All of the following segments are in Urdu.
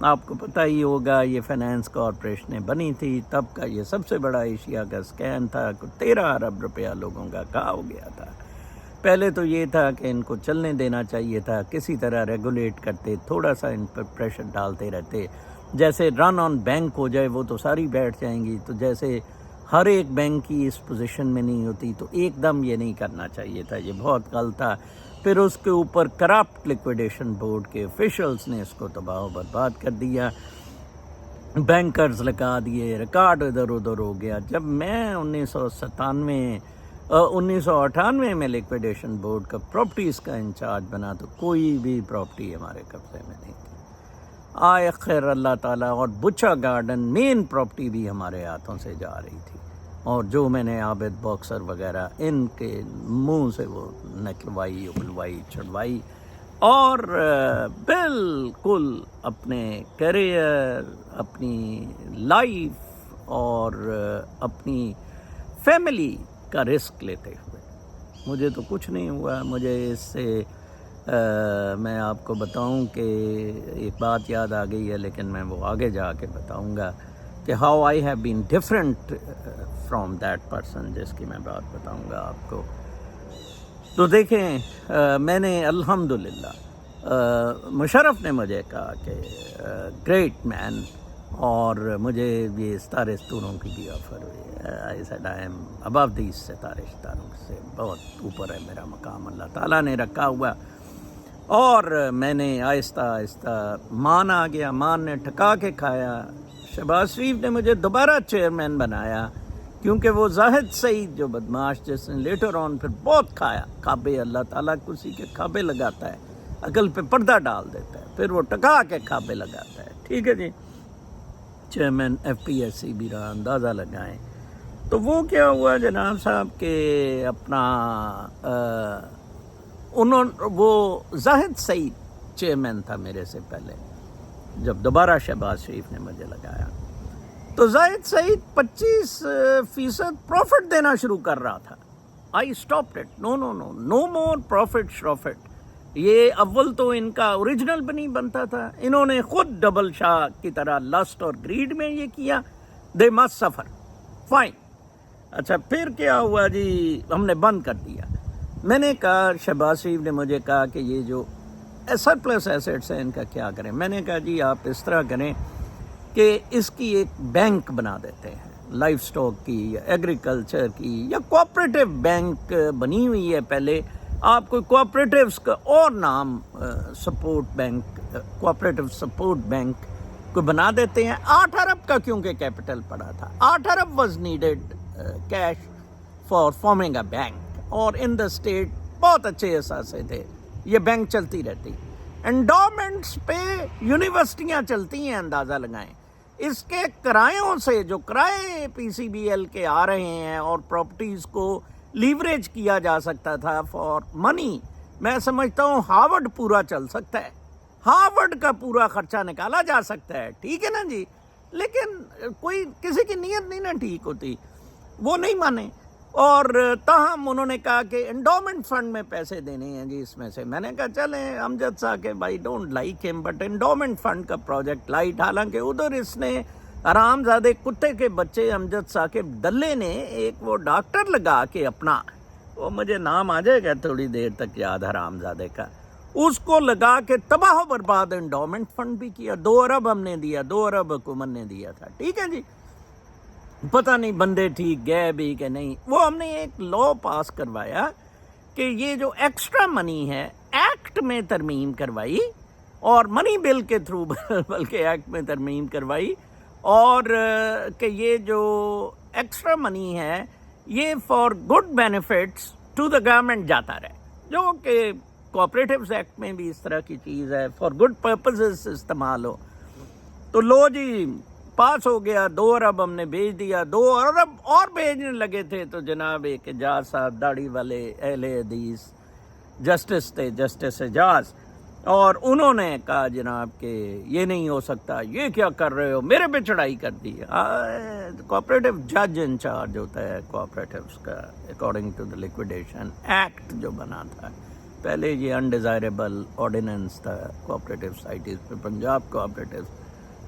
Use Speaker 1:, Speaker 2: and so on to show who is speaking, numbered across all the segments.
Speaker 1: آپ کو پتہ ہی ہوگا یہ فائنانس کارپوریشنیں بنی تھی تب کا یہ سب سے بڑا ایشیا کا اسکیم تھا. 13 ارب روپیہ لوگوں کا کہا ہو گیا تھا. پہلے تو یہ تھا کہ ان کو چلنے دینا چاہیے تھا, کسی طرح ریگولیٹ کرتے, تھوڑا سا ان پر پریشر ڈالتے رہتے. جیسے رن آن بینک ہو جائے وہ تو ساری بیٹھ جائیں گی, تو جیسے ہر ایک بینک کی اس پوزیشن میں نہیں ہوتی, تو ایک دم یہ نہیں کرنا چاہیے تھا, یہ بہت غلط تھا. پھر اس کے اوپر کرپٹ لیکویڈیشن بورڈ کے آفیشلز نے اس کو تباہ و برباد کر دیا, بینکرز لگا دیے, ریکارڈ ادھر ادھر ہو گیا. جب میں 1998 میں لیکویڈیشن بورڈ کا پراپرٹیز کا انچارج بنا تو کوئی بھی پراپرٹی ہمارے قبضے میں نہیں تھی. آئے خیر اللہ تعالیٰ, اور بچا گارڈن مین پراپرٹی بھی ہمارے ہاتھوں سے جا رہی تھی, اور جو میں نے عابد باکسر وغیرہ ان کے منہ سے وہ نکلوائی, اگلوائی, چھڑوائی, اور بالکل اپنے کیریئر, اپنی لائف اور اپنی فیملی کا رسک لیتے ہوئے. مجھے تو کچھ نہیں ہوا. مجھے اس سے میں آپ کو بتاؤں کہ ایک بات یاد آ گئی ہے, لیکن میں وہ آگے جا کے بتاؤں گا کہ how I have been different from that person, جس کی میں بات بتاؤں گا آپ کو. تو دیکھیں, میں نے الحمدللہ, مشرف نے مجھے کہا کہ گریٹ مین, اور مجھے یہ ستارے ستوروں کی بھی آفر ہوئی. I said I am above these ستاروں سے بہت اوپر ہے میرا مقام, اللہ تعالیٰ نے رکھا ہوا. اور میں نے آہستہ آہستہ, مان آ گیا, مان نے ٹھکا کے کھایا. شہباز شریف نے مجھے دوبارہ چیئرمین بنایا, کیونکہ وہ زاہد سعید جو بدماش, جس نے لیٹر آن پھر بہت کھایا کھابے, اللہ تعالیٰ کسی کے کھابے لگاتا ہے, عقل پہ پردہ ڈال دیتا ہے, پھر وہ ٹکا کے کھابے لگاتا ہے. ٹھیک ہے جی, chairman F P S C بھی رہا, اندازہ لگائیں. تو وہ کیا ہوا جناب صاحب کہ اپنا وہ زاہد سعید چیئرمین تھا میرے سے پہلے, جب دوبارہ شہباز شریف نے مجھے لگایا تو زاہد سعید 25% پروفٹ دینا شروع کر رہا تھا. I stopped it. No more profit شروفٹ. یہ اول تو ان کا اوریجنل بھی نہیں بنتا تھا, انہوں نے خود ڈبل شاہ کی طرح لسٹ اور گریڈ میں یہ کیا. دے مسٹ سفر. فائن. اچھا, پھر کیا ہوا جی, ہم نے بند کر دیا. میں نے کہا, شہباز شریف نے مجھے کہا کہ یہ جو سرپلس ایسیٹس ہیں ان کا کیا کریں. میں نے کہا جی آپ اس طرح کریں کہ اس کی ایک بینک بنا دیتے ہیں, لائف سٹاک کی یا ایگریکلچر کی, یا کوآپریٹو بینک بنی ہوئی ہے پہلے. آپ کوئی کوآپریٹیوز کا اور نام support bank, cooperative support bank کو بنا دیتے ہیں. 8 ارب کا کیونکہ کیپٹل پڑا تھا, 8 ارب was needed cash for farming a bank, اور ان دا اسٹیٹ بہت اچھے اثاثے تھے, یہ بینک چلتی رہتی. انڈومنٹس پہ یونیورسٹیاں چلتی ہیں, اندازہ لگائیں. اس کے کرایوں سے, جو کرائے پی سی بی ایل کے آ رہے ہیں, اور پراپرٹیز کو لیوریج کیا جا سکتا تھا فار منی, میں سمجھتا ہوں ہارورڈ پورا چل سکتا ہے, ہارورڈ کا پورا خرچہ نکالا جا سکتا ہے. ٹھیک ہے نا جی, لیکن کوئی کسی کی نیت نہیں نا ٹھیک ہوتی, وہ نہیں مانے. اور تاہم انہوں نے کہا کہ انڈومنٹ فنڈ میں پیسے دینے ہیں جی اس میں سے. میں نے کہا چلیں, امجد ثاقب بھائی ڈونٹ لائک ہم, بٹ انڈومنٹ فنڈ کا پروجیکٹ لائٹ. حالانکہ ادھر اس نے حرام زادے کتے کے بچے امجد ثاقب دلے نے ایک وہ ڈاکٹر لگا کے اپنا, وہ مجھے نام آ جائے گا تھوڑی دیر تک یاد, حرام زادے کا, اس کو لگا کے تباہ و برباد انڈومنٹ فنڈ بھی کیا. 2 ارب ہم نے دیا, 2 ارب حکومت نے دیا تھا. ٹھیک ہے جی, پتہ نہیں بندے ٹھیک گئے بھی کہ نہیں. وہ ہم نے ایک لا پاس کروایا کہ یہ جو ایکسٹرا منی ہے ایکٹ میں ترمیم کروائی, اور منی بل کے تھرو بلکہ ایکٹ میں ترمیم کروائی, اور کہ یہ جو ایکسٹرا منی ہے یہ for good benefits to the government جاتا رہے, جو کہ کوآپریٹیوز ایکٹ میں بھی اس طرح کی چیز ہے, فار گڈ پرپزز استعمال ہو. تو لو جی پاس ہو گیا, 2 ارب ہم نے بھیج دیا. 2 ارب اور بھیجنے لگے تھے تو جناب ایک اعجاز صاحب داڑھی والے اہل حدیث جسٹس تھے, جسٹس اعجاز, اور انہوں نے کہا جناب کہ یہ نہیں ہو سکتا, یہ کیا کر رہے ہو, میرے پہ چڑھائی کر دی. کوآپریٹو جج انچارج ہوتا ہے کوآپریٹیوز کا اکارڈنگ ٹو دا لیکویڈیشن ایکٹ جو بنا تھا. پہلے یہ انڈیزائریبل آرڈیننس تھا کوآپریٹیو سوسائٹیز پہ, پنجاب کوآپریٹیو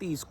Speaker 1: 30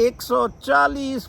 Speaker 1: 140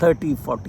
Speaker 1: 30-40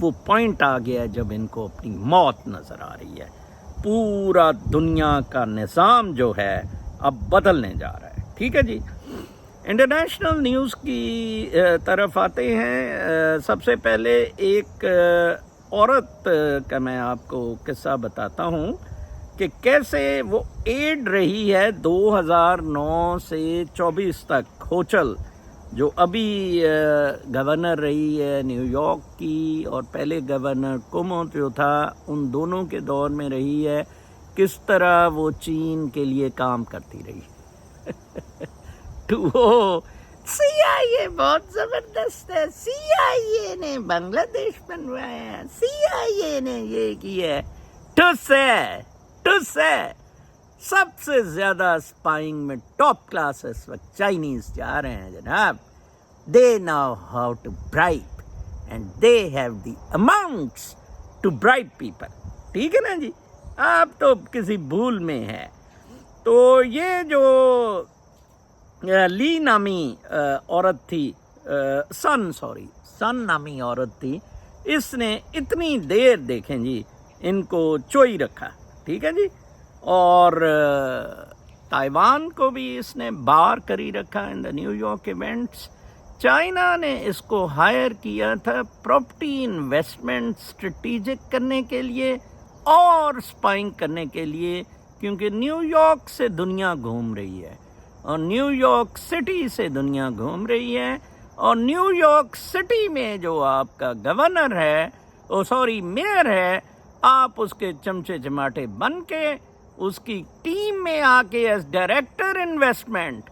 Speaker 1: وہ پوائنٹ آ گیا جب ان کو اپنی موت نظر آ رہی ہے. پورا دنیا کا نظام جو ہے اب بدلنے جا رہا ہے. ٹھیک ہے جی. انٹرنیشنل نیوز کی طرف آتے ہیں. سب سے پہلے ایک عورت کا میں آپ کو قصہ بتاتا ہوں کہ کیسے وہ ایڈ رہی ہے 2009 سے 24 تک. ہوچل جو ابھی گورنر رہی ہے نیو یارک کی اور پہلے گورنر کومو جو تھا ان دونوں کے دور میں رہی ہے, کس طرح وہ چین کے لیے کام کرتی رہی. تو سی آئی اے بہت زبردست ہے, سی آئی اے نے بنگلہ دیش بنوایا, سی آئی اے نے یہ کیا. ٹس ہے. سب سے زیادہ اسپائنگ میں ٹاپ کلاس اس وقت چائنیز جا رہے ہیں جناب. They know how to bribe and they have the amounts to bribe people. ٹھیک ہے نا جی. آپ تو کسی بھول میں ہے. تو یہ جو لی نامی عورت تھی, سن نامی عورت تھی, اس نے اتنی دیر دیکھیں جی ان کو چوئی رکھا. ٹھیک ہے جی. اور تائیوان کو بھی اس نے بار کری رکھا in the New York events. China نے اس کو ہائر کیا تھا پراپرٹی انویسٹمنٹ اسٹریٹجک کرنے کے لیے اور اسپائنگ کرنے کے لیے, کیونکہ نیو یارک سے دنیا گھوم رہی ہے اور نیو یارک سٹی سے دنیا گھوم رہی ہے. اور نیو یارک سٹی میں جو آپ کا گورنر ہے, میئر ہے, آپ اس کے چمچے چماٹے بن کے اس کی ٹیم میں آ کے ایز ڈائریکٹر انویسٹمنٹ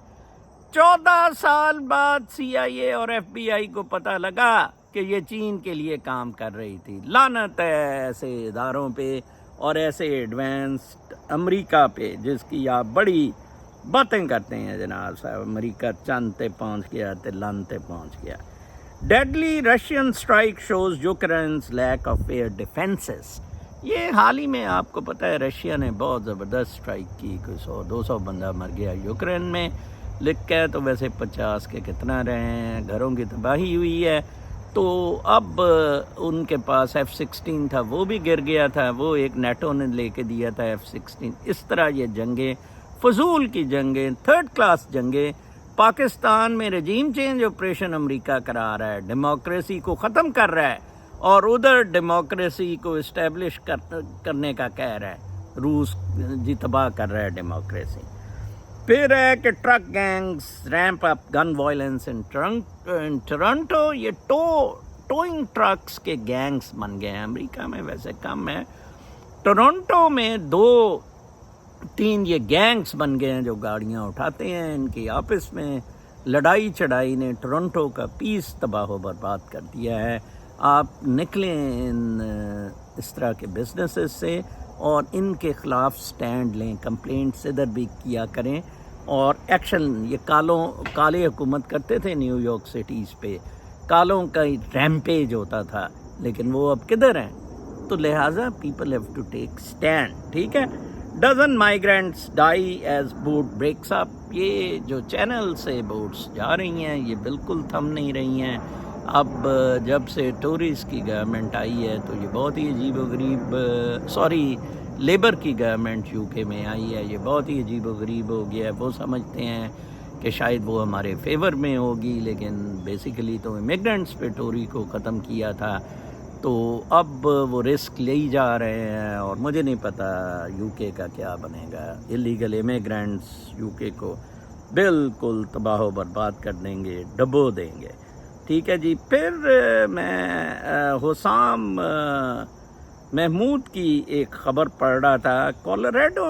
Speaker 1: 14 سال بعد سی آئی اے اور ایف بی آئی کو پتہ لگا کہ یہ چین کے لیے کام کر رہی تھی. لعنت ہے ایسے اداروں پہ اور ایسے ایڈوانسڈ امریکہ پہ جس کی آپ بڑی باتیں کرتے ہیں جناب صاحب. امریکہ چاند تے پہنچ گیا تے لن تے پہنچ گیا. Deadly Russian strike shows Ukraine's lack of air defences. یہ حال ہی میں آپ کو پتہ ہے رشیا نے بہت زبردست اسٹرائک کی, کوئی 100-200 بندہ مر گیا یوکرین میں. لکھ کے تو ویسے 50 کے کتنا رہے ہیں, گھروں کی تباہی ہوئی ہے. تو اب ان کے پاس F-16 تھا, وہ بھی گر گیا تھا, وہ ایک نیٹو نے لے کے دیا تھا F-16. اس طرح یہ جنگیں فضول کی جنگیں, تھرڈ کلاس جنگیں. پاکستان میں رجیم چینج آپریشن امریکہ کرا رہا ہے, ڈیموکریسی کو ختم کر رہا ہے, اور ادھر ڈیموکریسی کو اسٹیبلش کرنے کا کہہ رہا ہے. روس جی تباہ کر رہا ہے ڈیموکریسی. پھر ہے کہ truck gangs ramp up gun violence in Toronto. یہ ٹوئنگ ٹرکس کے گینگز بن گئے ہیں. امریکہ میں ویسے کم ہے, ٹورنٹو میں 2-3 یہ گینگز بن گئے ہیں جو گاڑیاں اٹھاتے ہیں. ان کی آپس میں لڑائی چڑھائی نے ٹورنٹو کا پیس تباہ و برباد کر دیا ہے. آپ نکلیں اس طرح کے بزنسز سے اور ان کے خلاف سٹینڈ لیں, کمپلینٹس ادھر بھی کیا کریں اور ایکشن. یہ کالے حکومت کرتے تھے نیو یارک سٹیز پہ, کالوں کا ریمپیج ہوتا تھا, لیکن وہ اب کدھر ہیں؟ تو لہٰذا people have to take stand. ٹھیک ہے. Dozen migrants die as boat breaks up. یہ جو چینل سے بوٹس جا رہی ہیں یہ بالکل تھم نہیں رہی ہیں. اب جب سے ٹوریز کی گورنمنٹ آئی ہے تو یہ بہت ہی عجیب و غریب, لیبر کی گورنمنٹ یو کے میں آئی ہے, یہ بہت ہی عجیب و غریب ہو گیا ہے. وہ سمجھتے ہیں کہ شاید وہ ہمارے فیور میں ہوگی, لیکن بیسیکلی تو امیگرینٹس پہ ٹوری کو ختم کیا تھا. تو اب وہ رسک لے ہی جا رہے ہیں اور مجھے نہیں پتا یو کے کا کیا بنے گا. الیگل امیگرینٹس یو کے کو بالکل تباہ و برباد کر دیں گے, ڈبو دیں گے. ٹھیک ہے جی. پھر میں حسام محمود کی ایک خبر پڑھ رہا تھا. کولوریڈو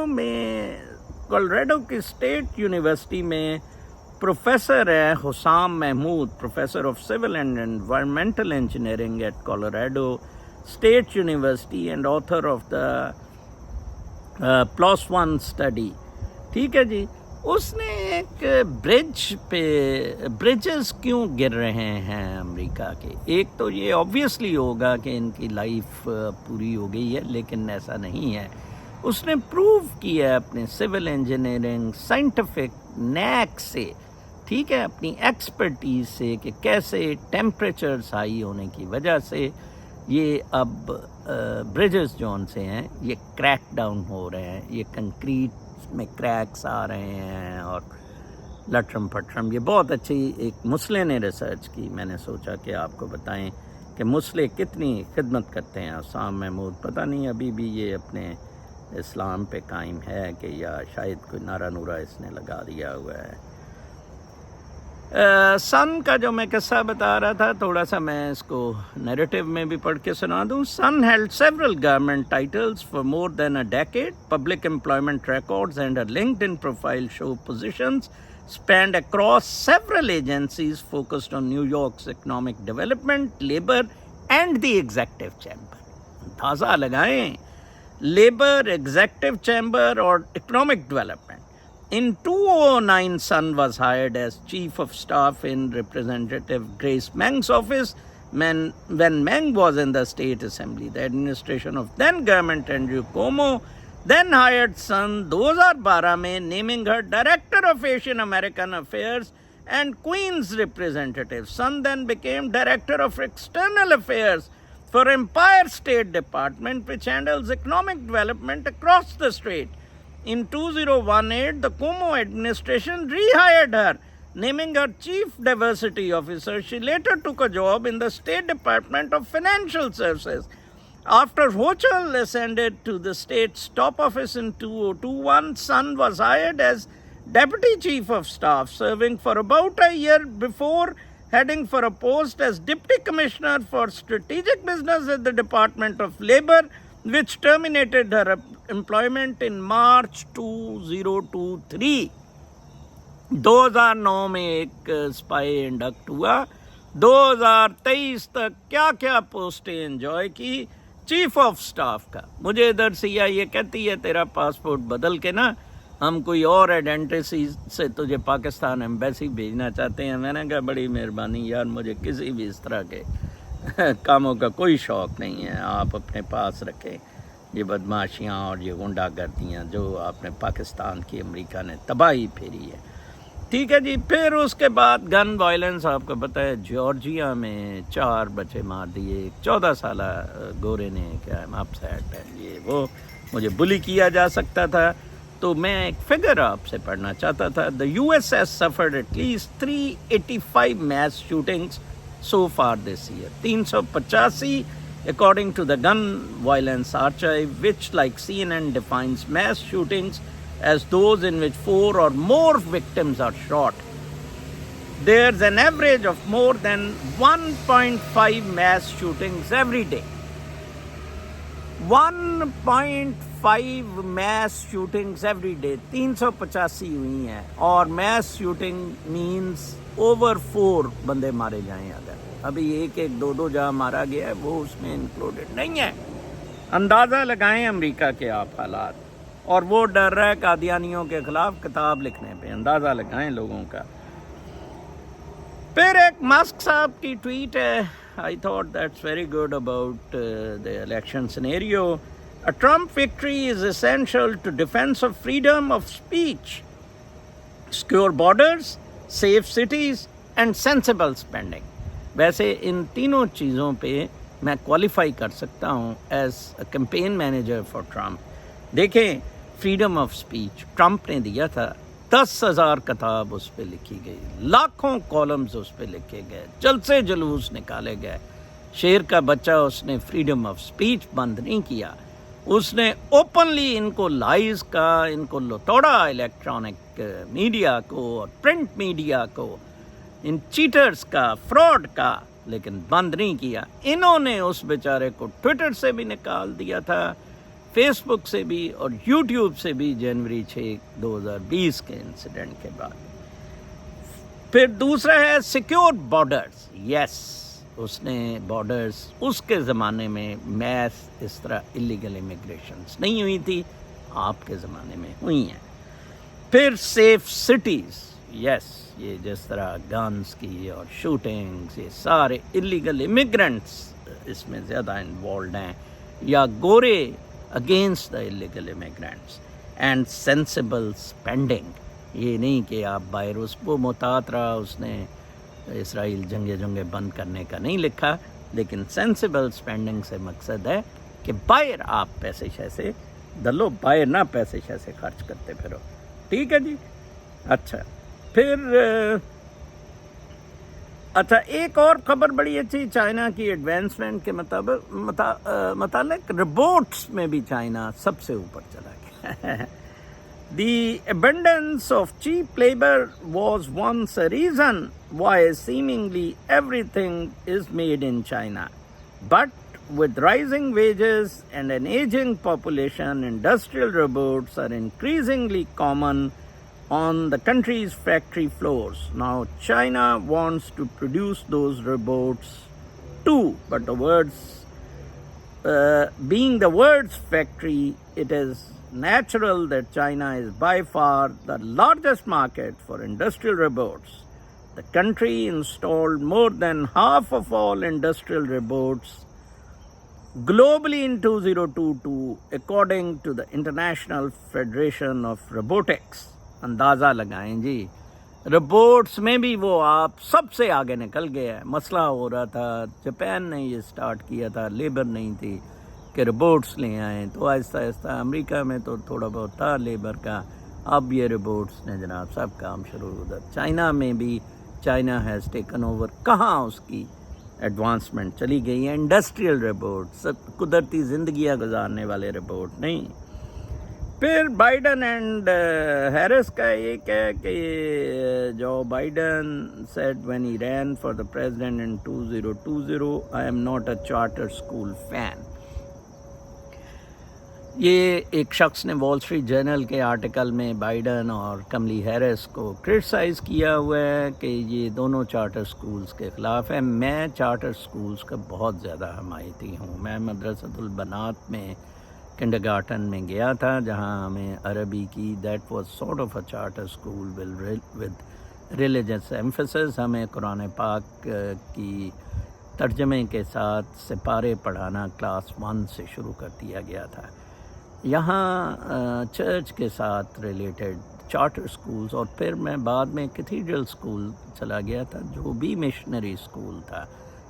Speaker 1: کی اسٹیٹ یونیورسٹی میں پروفیسر ہے Hussam Mahmoud, professor of civil and environmental engineering at Colorado State University and author of the +1 study. ٹھیک ہے جی. اس نے ایک بریجز کیوں گر رہے ہیں امریکہ کے, ایک تو یہ آبویسلی ہوگا کہ ان کی لائف پوری ہو گئی ہے, لیکن ایسا نہیں ہے. اس نے پروو کیا ہے اپنے سول انجینئرنگ سائنٹیفک نیک سے, ٹھیک ہے, اپنی ایکسپرٹیز سے, کہ کیسے ٹیمپریچرز ہائی ہونے کی وجہ سے یہ اب برجز جون سے ہیں یہ کریک ڈاؤن ہو رہے ہیں, یہ کنکریٹ میں کریکس آ رہے ہیں اور لٹرم پٹرم. یہ بہت اچھی ایک مسلے نے ریسرچ کی, میں نے سوچا کہ آپ کو بتائیں کہ مسلے کتنی خدمت کرتے ہیں. اسام محمود پتہ نہیں ابھی بھی یہ اپنے اسلام پہ قائم ہے کہ یا شاید کوئی نعرہ نورہ اس نے لگا دیا ہوا ہے. سن کا جو میں قصہ بتا رہا تھا تھوڑا سا میں اس کو نیریٹو میں بھی پڑھ کے سنا دوں. سن held several government titles for more than a decade. Public employment records and her LinkedIn profile show positions spanned across several agencies focused on New York's economic development, labor and the executive chamber. اندازہ لگائیں, لیبر, ایگزیکٹو چیمبر اور economic development. In 2009, Sun was hired as Chief of Staff in Representative Grace Meng's office when Meng was in the State Assembly. The administration of then government Andrew Cuomo then hired Sun 2012 mein, naming her Director of Asian American Affairs and Queens Representative. Sun then became Director of External Affairs for Empire State Department, which handles economic development across the state. In 2018, the Cuomo administration rehired her, naming her Chief Diversity Officer. She later took a job in the State Department of Financial Services. After Hochul ascended to the state's top office in 2021, Sun was hired as Deputy Chief of Staff, serving for about a year before heading for a post as Deputy Commissioner for Strategic Business at the Department of Labor, which terminated her employment in March 2023. 2009 میں ایک اسپائی انڈکٹ ہوا. 2023 تک کیا کیا پوسٹیں انجوائے کی چیف آف سٹاف کا. مجھے ادھر سے یہ کہتی ہے تیرا پاسپورٹ بدل کے نا ہم کوئی اور آئیڈینٹی سے تجھے پاکستان ایمبیسی بھیجنا چاہتے ہیں. میں نے کہا بڑی مہربانی یار, مجھے کسی بھی اس طرح کے کاموں کا کوئی شوق نہیں ہے, آپ اپنے پاس رکھیں. یہ بدماشیاں اور یہ غنڈہ گردیاں جو آپ نے پاکستان کی امریکہ نے تباہی پھیری ہے. ٹھیک ہے جی. پھر اس کے بعد گن وائلنس, آپ کو پتہ ہے جارجیا میں 4 بچے مار دیے. 14 سالہ گورے نے کیا اپ سیٹ ہے یہ وہ مجھے بلی کیا جا سکتا تھا. تو میں ایک فگر آپ سے پڑھنا چاہتا تھا. The U S S suffered at least 385 mass shootings so far this year. 385 according to the Gun Violence Archive, which like CNN defines mass shootings as those in which 4 or more victims are shot. There's an average of more than 1.5 mass shootings every day. 1.5 mass shootings every day. 385 ہوئی ہیں. اور mass shooting means اوور 4 بندے مارے جائیں. اگر ابھی 1-2 جہاں مارا گیا ہے وہ اس میں انکلوڈڈ نہیں ہے. اندازہ لگائیں امریکہ کے آپ حالات, اور وہ ڈر رہا ہے قادیانیوں کے خلاف کتاب لکھنے پہ. اندازہ لگائیں لوگوں کا. پھر ایک ماسک صاحب کی ٹویٹ ہے. I thought that's very good about the election scenario. A Trump victory is essential to defense of freedom of speech, secure borders, safe cities and sensible spending. ویسے ان تینوں چیزوں پہ میں کوالیفائی کر سکتا ہوں as a campaign manager for Trump. دیکھیں فریڈم آف اسپیچ ٹرمپ نے دیا تھا. 10,000 کتاب اس پہ لکھی گئی, لاکھوں کالمز اس پہ لکھے گئے, جلسے جلوس نکالے گئے. شیر کا بچہ اس نے فریڈم آف اسپیچ بند نہیں کیا. اس نے اوپنلی ان کو لائز کا, ان کو لتوڑا الیکٹرانک میڈیا کو اور پرنٹ میڈیا کو, ان چیٹرز کا, فراڈ کا, لیکن بند نہیں کیا. انہوں نے اس بیچارے کو ٹویٹر سے بھی نکال دیا تھا, فیس بک سے بھی اور یوٹیوب سے بھی جنوری 6, 2020 کے انسیڈنٹ کے بعد. پھر دوسرا ہے سیکیور بارڈرز. یس, اس نے بارڈرز, اس کے زمانے میں میس اس طرح الیگل امیگریشنز نہیں ہوئی تھی, آپ کے زمانے میں ہوئی ہیں. پھر سیف سٹیز. یس, یہ جس طرح گنز کی اور شوٹنگز, یہ سارے الیگل امیگرنٹس اس میں زیادہ انوالوڈ ہیں, یا گورے against the illegal immigrants. And sensible spending. یہ نہیں کہ آپ وائرس وہ محتاط رہا, اس نے اسرائیل جنگیں بند کرنے کا نہیں لکھا, لیکن سینسیبل اسپینڈنگ سے مقصد ہے کہ باہر آپ پیسے شیسے دلو، باہر نہ پیسے شیسے خرچ کرتے پھرو. ٹھیک ہے جی. اچھا پھر اچھا ایک اور خبر بڑی اچھی چائنا کی ایڈوانسمنٹ کے متعلق روبوٹس میں بھی چائنا سب سے اوپر چلا گیا. The abundance of cheap labor was once a reason why seemingly everything is made in China. But with rising wages and an aging population, industrial robots are increasingly common on the country's factory floors. Now, China wants to produce those robots too, but being the world's factory, it is natural that China is by far the largest market for industrial robots. The country installed more than half of all industrial robots globally in 2022, according to the International Federation of Robotics. اندازہ لگائیں جی، روبوٹس میں بھی وہ آپ سب سے آگے نکل گیا ہے. مسئلہ ہو رہا تھا، جاپان نے یہ سٹارٹ کیا تھا، لیبر نہیں تھی کہ روبوٹس لے آئیں، تو آہستہ آہستہ امریکہ میں تو تھوڑا بہت تھا لیبر کا، اب یہ روبوٹس نے جناب سب کام شروع ادھر. چائنا میں بھی چائنا ہیز ٹیکن اوور. کہاں اس کی ایڈوانسمنٹ چلی گئی ہے؟ انڈسٹریل روبوٹ، سب قدرتی زندگیاں گزارنے والے روبوٹ نہیں. پھر بائیڈن اینڈ ہیرس کا ایک ہے کہ Joe Biden said when he ran for the president in 2020, I am not a charter school fan. یہ ایک شخص نے وال اسٹریٹ جرنل کے آرٹیکل میں بائیڈن اور کملی ہیرس کو کرٹیسائز کیا ہوا ہے کہ یہ دونوں چارٹر سکولز کے خلاف ہیں. میں چارٹر سکولز کا بہت زیادہ حمایتی ہوں. میں مدرسۃ البنات میں کنڈر گارٹن میں گیا تھا جہاں ہمیں عربی کی that was sort of a charter school with religious emphasis. ہمیں قرآن پاک کی ترجمے کے ساتھ سپارے پڑھانا کلاس 1 سے شروع کر دیا گیا تھا. یہاں چرچ کے ساتھ ریلیٹڈ چارٹر سکولز، اور پھر میں بعد میں کیتھیڈرل سکول چلا گیا تھا جو بھی مشنری سکول تھا،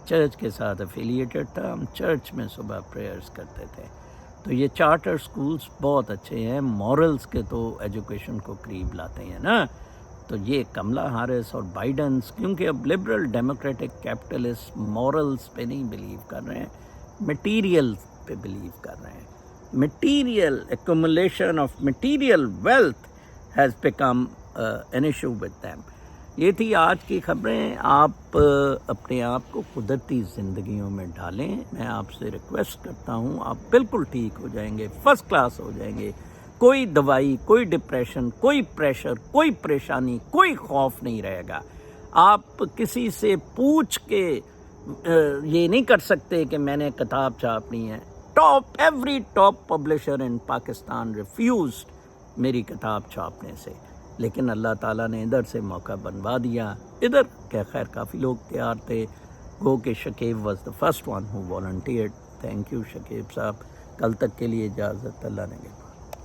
Speaker 1: چرچ کے ساتھ افیلیٹڈ تھا. ہم چرچ میں صبح پریئرز کرتے تھے. تو یہ چارٹر سکولز بہت اچھے ہیں، مورلز کے تو ایجوکیشن کو قریب لاتے ہیں نا. تو یہ کملا ہیرس اور بائیڈنس کیونکہ اب لبرل ڈیموکریٹک کیپٹلسٹ مورلز پہ نہیں بلیو کر رہے ہیں، مٹیریل پہ بلیو کر رہے ہیں. Material accumulation of material wealth has become an issue with them. یہ تھی آج کی خبریں. آپ اپنے آپ کو قدرتی زندگیوں میں ڈالیں. میں آپ سے ریکویسٹ کرتا ہوں، آپ بالکل ٹھیک ہو جائیں گے، فرسٹ کلاس ہو جائیں گے. کوئی دوائی، کوئی ڈپریشن، کوئی پریشر، کوئی پریشانی، کوئی خوف نہیں رہے گا. آپ کسی سے پوچھ کے یہ نہیں کر سکتے کہ میں نے کتاب چھاپنی ہے. ایوری ٹاپ پبلشر ان پاکستان ریفیوزڈ میری کتاب چھاپنے سے، لیکن اللہ تعالیٰ نے ادھر سے موقع بنوا دیا. ادھر کہ خیر کافی لوگ تیار تھے. گو کہ Shakib was the first one who volunteered. Thank you Shakib صاحب. کل تک کے لیے اجازت. اللہ نے